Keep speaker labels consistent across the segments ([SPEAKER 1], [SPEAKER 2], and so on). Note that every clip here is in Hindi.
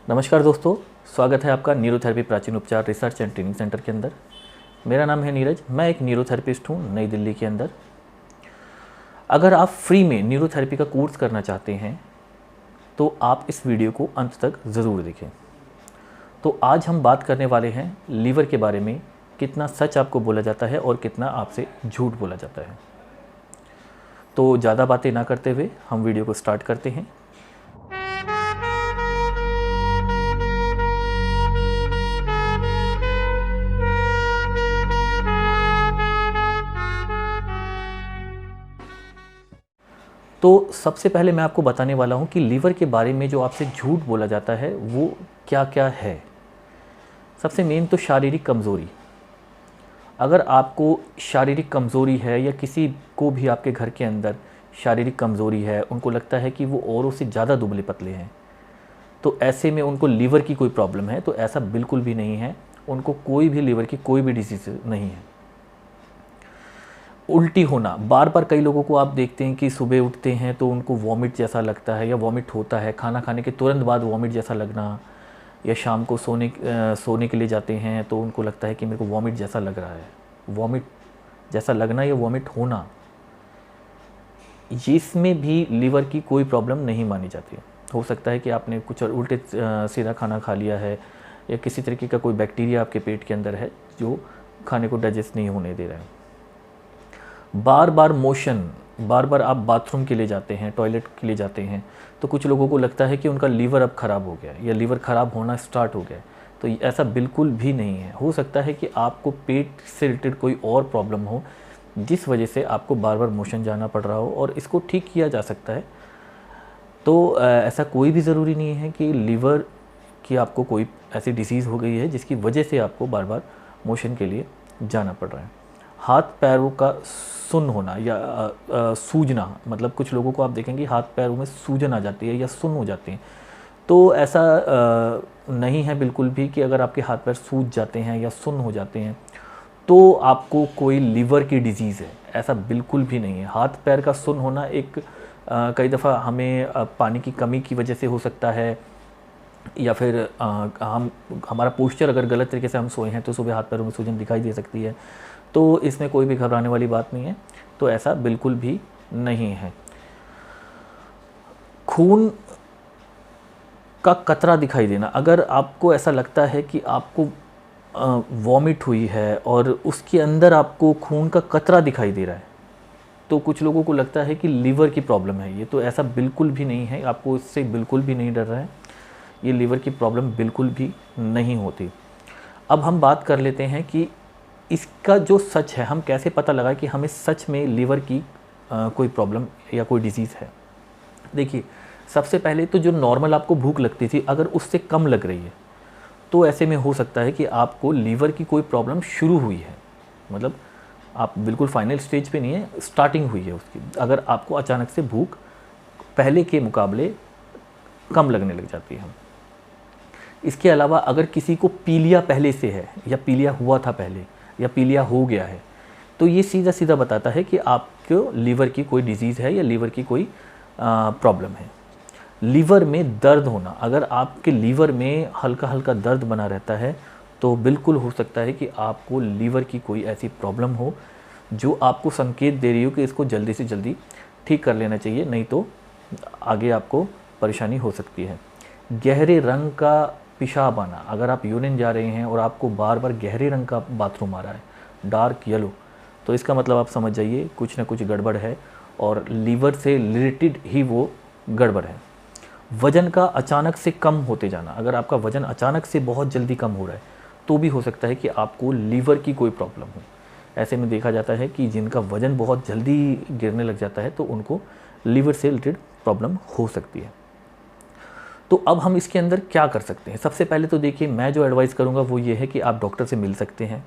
[SPEAKER 1] नमस्कार दोस्तों, स्वागत है आपका न्यूरोथेरेपी प्राचीन उपचार रिसर्च एंड ट्रेनिंग सेंटर के अंदर। मेरा नाम है नीरज, मैं एक न्यूरोथेरेपिस्ट हूँ नई दिल्ली के अंदर। अगर आप फ्री में न्यूरोथेरेपी का कोर्स करना चाहते हैं तो आप इस वीडियो को अंत तक ज़रूर देखें। तो आज हम बात करने वाले हैं लीवर के बारे में, कितना सच आपको बोला जाता है और कितना आपसे झूठ बोला जाता है। तो ज़्यादा बातें ना करते हुए हम वीडियो को स्टार्ट करते हैं। तो सबसे पहले मैं आपको बताने वाला हूँ कि लीवर के बारे में जो आपसे झूठ बोला जाता है वो क्या क्या है। सबसे मेन तो शारीरिक कमज़ोरी। अगर आपको शारीरिक कमज़ोरी है या किसी को भी आपके घर के अंदर शारीरिक कमज़ोरी है, उनको लगता है कि वो औरों से ज़्यादा दुबले पतले हैं, तो ऐसे में उनको लीवर की कोई प्रॉब्लम है, तो ऐसा बिल्कुल भी नहीं है। उनको कोई भी लीवर की कोई भी डिजीज़ नहीं है। उल्टी होना, बार बार कई लोगों को आप देखते हैं कि सुबह उठते हैं तो उनको वॉमिट जैसा लगता है या वॉमिट होता है, खाना खाने के तुरंत बाद वॉमिट जैसा लगना, या शाम को सोने के लिए जाते हैं तो उनको लगता है कि मेरे को वॉमिट जैसा लग रहा है। वॉमिट जैसा लगना या वॉमिट होना, इसमें भी लीवर की कोई प्रॉब्लम नहीं मानी जाती। हो सकता है कि आपने कुछ उल्टे सीधा खाना खा लिया है या किसी तरीके का कोई बैक्टीरिया आपके पेट के अंदर है जो खाने को डाइजेस्ट नहीं होने दे रहा है। बार बार मोशन, बार बार आप बाथरूम के लिए जाते हैं, टॉयलेट के लिए जाते हैं, तो कुछ लोगों को लगता है कि उनका लीवर अब ख़राब हो गया या लीवर ख़राब होना स्टार्ट हो गया। तो ऐसा बिल्कुल भी नहीं है। हो सकता है कि आपको पेट से रिलेटेड कोई और प्रॉब्लम हो जिस वजह से आपको बार बार मोशन जाना पड़ रहा हो, और इसको ठीक किया जा सकता है। तो ऐसा कोई भी ज़रूरी नहीं है कि लीवर की आपको कोई ऐसी डिसीज़ हो गई है जिसकी वजह से आपको बार बार मोशन के लिए जाना पड़ रहा है। हाथ पैरों का सुन्न होना या सूजना, मतलब कुछ लोगों को आप देखेंगे हाथ पैरों में सूजन आ जाती है या सुन्न हो जाती हैं। तो ऐसा नहीं है बिल्कुल भी कि अगर आपके हाथ पैर सूज जाते हैं या सुन्न हो जाते हैं तो आपको कोई लीवर की डिजीज़ है, ऐसा बिल्कुल भी नहीं है। हाथ पैर का सुन्न होना एक कई दफ़ा हमें पानी की कमी की वजह से हो सकता है, या फिर हमारा पोस्चर अगर गलत तरीके से हम सोए हैं तो सुबह हाथ पैरों में सूजन दिखाई दे सकती है। तो इसमें कोई भी घबराने वाली बात नहीं है। तो ऐसा बिल्कुल भी नहीं है। खून का कतरा दिखाई देना, अगर आपको ऐसा लगता है कि आपको वॉमिट हुई है और उसके अंदर आपको खून का कतरा दिखाई दे रहा है, तो कुछ लोगों को लगता है कि लीवर की प्रॉब्लम है ये। तो ऐसा बिल्कुल भी नहीं है। आपको इससे बिल्कुल भी नहीं डर रहा है। ये लीवर की प्रॉब्लम बिल्कुल भी नहीं होती। अब हम बात कर लेते हैं कि इसका जो सच है, हम कैसे पता लगाएं कि हमें सच में लीवर की कोई प्रॉब्लम या कोई डिजीज़ है। देखिए, सबसे पहले तो जो नॉर्मल आपको भूख लगती थी, अगर उससे कम लग रही है तो ऐसे में हो सकता है कि आपको लीवर की कोई प्रॉब्लम शुरू हुई है। मतलब आप बिल्कुल फाइनल स्टेज पे नहीं है, स्टार्टिंग हुई है उसकी। अगर आपको अचानक से भूख पहले के मुकाबले कम लगने लग जाती है। इसके अलावा अगर किसी को पीलिया पहले से है या पीलिया हुआ था पहले या पीलिया हो गया है, तो ये सीधा सीधा बताता है कि आपको लीवर की कोई डिजीज़ है या लीवर की कोई प्रॉब्लम है। लीवर में दर्द होना, अगर आपके लीवर में हल्का हल्का दर्द बना रहता है तो बिल्कुल हो सकता है कि आपको लीवर की कोई ऐसी प्रॉब्लम हो जो आपको संकेत दे रही हो कि इसको जल्दी से जल्दी ठीक कर लेना चाहिए, नहीं तो आगे आपको परेशानी हो सकती है। गहरे रंग का पेशाब आना, अगर आप यूरिन जा रहे हैं और आपको बार बार गहरे रंग का बाथरूम आ रहा है, डार्क येलो, तो इसका मतलब आप समझ जाइए कुछ ना कुछ गड़बड़ है और लीवर से रिलेटेड ही वो गड़बड़ है। वज़न का अचानक से कम होते जाना, अगर आपका वज़न अचानक से बहुत जल्दी कम हो रहा है तो भी हो सकता है कि आपको लीवर की कोई प्रॉब्लम हो। ऐसे में देखा जाता है कि जिनका वज़न बहुत जल्दी गिरने लग जाता है तो उनको लीवर से रिलेटेड प्रॉब्लम हो सकती है। तो अब हम इसके अंदर क्या कर सकते हैं? सबसे पहले तो देखिए, मैं जो एडवाइस करूँगा वो ये है कि आप डॉक्टर से मिल सकते हैं।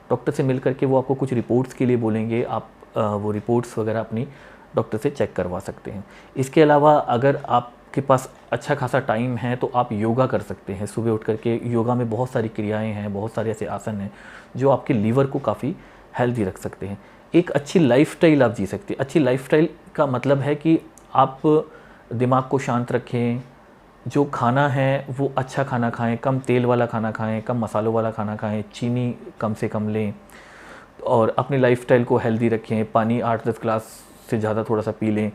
[SPEAKER 1] डॉक्टर से मिल करके वो आपको कुछ रिपोर्ट्स के लिए बोलेंगे, आप वो रिपोर्ट्स वगैरह अपनी डॉक्टर से चेक करवा सकते हैं। इसके अलावा अगर आपके पास अच्छा खासा टाइम है तो आप योगा कर सकते हैं। सुबह उठ करके योगा में बहुत सारी क्रियाएँ हैं, बहुत सारे ऐसे आसन हैं जो आपके लीवर को काफ़ी हेल्दी रख सकते हैं। एक अच्छी लाइफ़स्टाइल आप जी सकते हैं। अच्छी लाइफ़स्टाइल का मतलब है कि आप दिमाग को शांत रखें, जो खाना है वो अच्छा खाना खाएं, कम तेल वाला खाना खाएं, कम मसालों वाला खाना खाएं, चीनी कम से कम लें और अपनी लाइफस्टाइल को हेल्दी रखें। पानी 8-10 ग्लास से ज़्यादा थोड़ा सा पी लें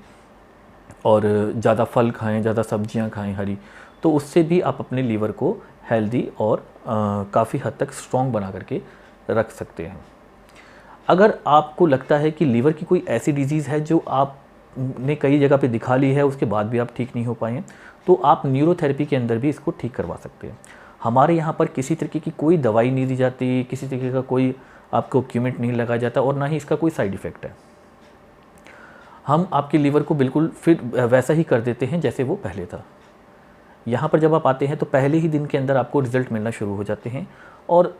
[SPEAKER 1] और ज़्यादा फल खाएं, ज़्यादा सब्जियां खाएं हरी, तो उससे भी आप अपने लीवर को हेल्दी और काफ़ी हद तक स्ट्रॉन्ग बना करके रख सकते हैं। अगर आपको लगता है कि लीवर की कोई ऐसी डिजीज़ है जो आपने कई जगह पे दिखा ली है, उसके बाद भी आप ठीक नहीं हो पाए हैं, तो आप न्यूरोथेरेपी के अंदर भी इसको ठीक करवा सकते हैं। हमारे यहाँ पर किसी तरीके की कोई दवाई नहीं दी जाती, किसी तरीके का कोई आपको इक्विपमेंट नहीं लगाया जाता और ना ही इसका कोई साइड इफ़ेक्ट है। हम आपके लीवर को बिल्कुल फिर वैसा ही कर देते हैं जैसे वो पहले था। यहाँ पर जब आप आते हैं तो पहले ही दिन के अंदर आपको रिज़ल्ट मिलना शुरू हो जाते हैं और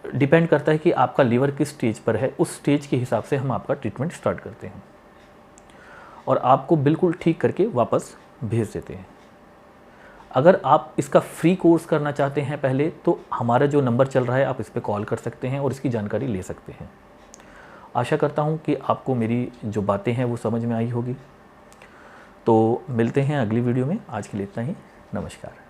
[SPEAKER 1] डिपेंड करता है कि आपका लीवर किस स्टेज पर है, उस स्टेज के हिसाब से हम आपका ट्रीटमेंट स्टार्ट करते हैं और आपको बिल्कुल ठीक करके वापस भेज देते हैं। अगर आप इसका फ्री कोर्स करना चाहते हैं पहले, तो हमारा जो नंबर चल रहा है आप इस पर कॉल कर सकते हैं और इसकी जानकारी ले सकते हैं। आशा करता हूँ कि आपको मेरी जो बातें हैं वो समझ में आई होगी। तो मिलते हैं अगली वीडियो में। आज के लिए इतना ही। नमस्कार।